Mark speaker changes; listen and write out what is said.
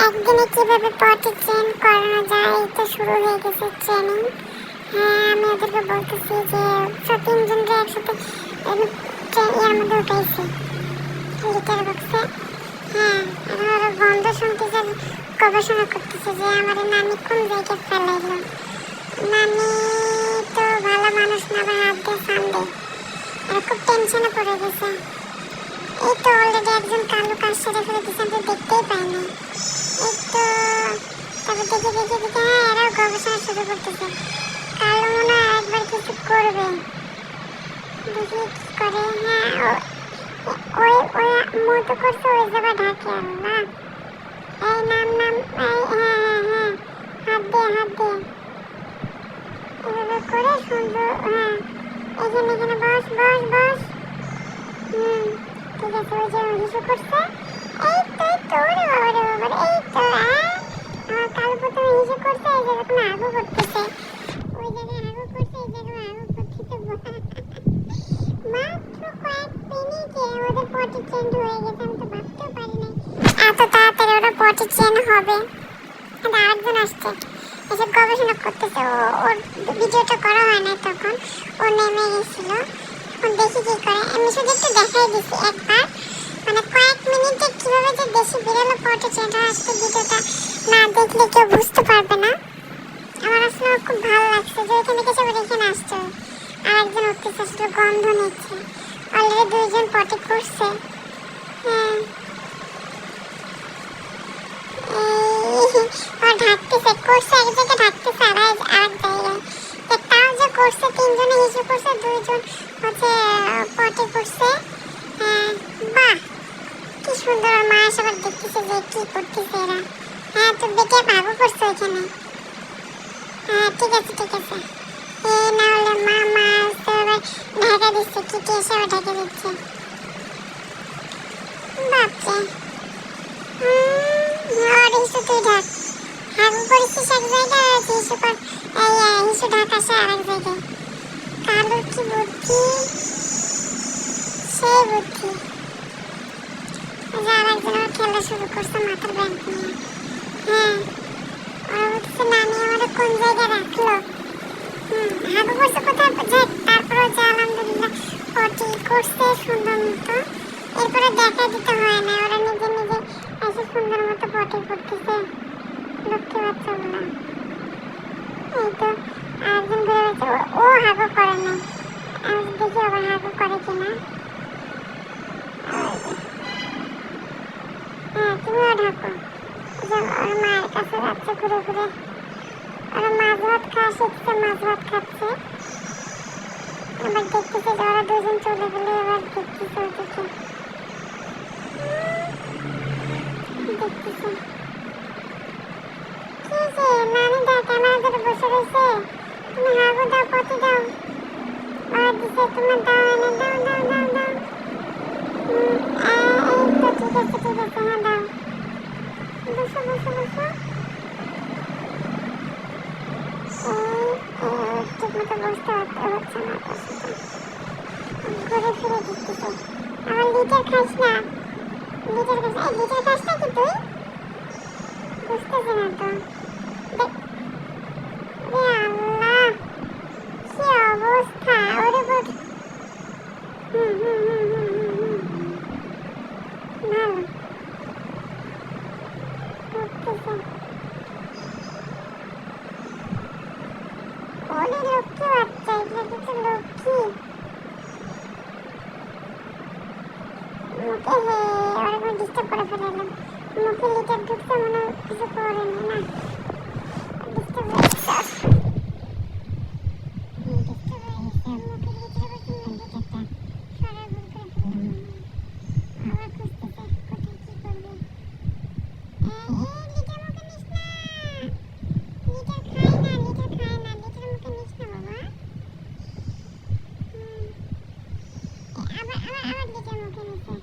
Speaker 1: একদিনে কিভাবে potty train করানো যায় এই তো শুরু হয়ে গেছে ট্রেনিং। হ্যাঁ, আমি ওদেরকে বলতেছি যে সব তিনজনকে একসাথে এর মধ্যে উঠাইছি লিটার বক্সে। হ্যাঁ, এখন ওরা গন্ধ শুনতেছে, গবেষণা করতেছে যে আমার নানি কোন জায়গায় ফেলাইলো। নানি তো ভালো মানুষ না, আবার হাত দিয়ে সামনে আর খুব টেনশনে পড়ে গেছে। এই তো অলরেডি একজন কালো কাজ সেরে ফেলে দিচ্ছে, আমি তো দেখতেই পাইনি। এই তো তারপর দেখে হ্যাঁ এরাও গবেষণা শুরু করতেছে। কালো মনে হয় একবার কিছু করবে, দেখি কি করে। হ্যাঁ ওই ওই মতো করছে, ওই জায়গা ঢাকে। আল্লাহ, এই নাম নাম এই হ্যাঁ হাত দে এভাবে করে সুন্দর। হ্যাঁ এখানে এখানে বস বস বস। ঠিক আছে, ওই যে হিসু করছে। এই তো ওরে বাবা এই তো আমার কাল প্রথমে হিসু করছে, এই জায়গা কোনো আগু করতেছে, ওই জায়গায় আগু করছে, এই জায়গায় আগু করতেছে। মাত্র কয়েক মিনিটে ওদের পটি চেঞ্জ হয়ে গেছে, আমি তো ভাবতেও পারি নাই এত তাড়াতাড়ি ওরা পটি চেঞ্জ হবে। আরেকজন আসছে, এসব গবেষণা করতেছে। ওর ভিডিওটা করা হয় না তখন, ও নেমে গেছিল। এখন দেখি কি করে। আমি শুধু একটু দেখাই দিচ্ছি একবার, মানে কয়েক মিনিটে কিভাবে যে দেশি বিড়াল পটি চেঞ্জ হয়, আজকে ভিডিওটা না দেখলে কেউ বুঝতে পারবে না। আমার আসলে খুব ভালো লাগছে যে এখানে কিছু এখানে আসছে, আর একজন উঠতেছে, আসলে গন্ধ নিচ্ছে। অলরেডি দুইজন পটি করছে। হ্যাঁ ঢাকতেছে, করছে এক জায়গায়, ঢাকতেছে আর এক জায়গায়। তাও যে করছে, তিনজনে হিসু করছে, দুইজন হচ্ছে পটি করছে। বাহ, কি সুন্দর। মা সবার দেখতেছে যে কি করতেছে এরা। হ্যাঁ, তো বেটে ভাগও করছে ওইখানে। হ্যাঁ ঠিক আছে। না হলে মা সবাই ঢাকা দিচ্ছে, কি এসে ঢাকা দিচ্ছে। বাপরে, আর হিসু তুই ঢাক। হাগু করেছিস এক জায়গায়, আর হিসু ঢাক আসে আর এক জায়গায়। কালোর কি বুদ্ধি, সেই বুদ্ধি। আর একজন আমার খেলা শুরু করছে মাথার ব্যাংক নিয়ে। হ্যাঁ, ওরা বলতেছে নানি আমাদের কোন জায়গায় রাখলো। হাগু করছে কোথায় যাক, তারপরেও যে আলহামদুলিল্লাহ পটি করছে সুন্দর মতো। এরপরে দেখা দিতে হয় না, ওরা নিজে নিজে এসে সুন্দর মতো পটি করতেছে লক্ষ্মী বাচ্চাগুলো। এই তো আরেকজন ঘুরে গেছে, ও হাগু করে না। আমি দেখি আবার হাগু করে কিনা। হ্যাঁ তুমিও ঢাকো। ওর মায়ের কাছে যাচ্ছে ঘুরে ঘুরে। ওরা মাছ ভাত খাওয়া শিখছে, মাছ ভাত খাচ্ছে। এবার দেখতেছে যে ওরা দুজন চলে গেলে, এবার দেখতেছে ওদেরকে দেখতেছে। কি যে নানি দা ক্যামেরা ধরে বসে রয়েছে, তুমি হাগু দাও, পটি দাও। আর দিছে তোমার দাও, এনে দাও। এই তো ঠিক আছে হ্যাঁ দাও। বসো ঠিক মতো বসতে হচ্ছে না, ঘুরে ফিরে দিতেছে। আমার লিটার খাস না, লিটার খাস না কি তুই? বুঝতেছি না তো। আল্লাহ, কি অবস্থা ওরে বোধ। ভালো উঠতেছে। ওরে লক্ষ্মী বাচ্চা, এটা কিছু লক্ষ্মী। মুখে ওরা ডিস্টার্ব করে ফেলালাম। মুখে লিটার ঢুকছে, মনে কিছু করেনি না, ডিস্টার্ব হয়ে গেছে। মুখের ভিতরে বসে লিটারটা সারা ভুল করে ফেললাম। আবার খুঁজতেছে কোথায় কি করবে। লিটার মুখে নিস না, লিটার খায় না, লিটার মুখে নিস না বাবা। আবার লিটার মুখে নিছে।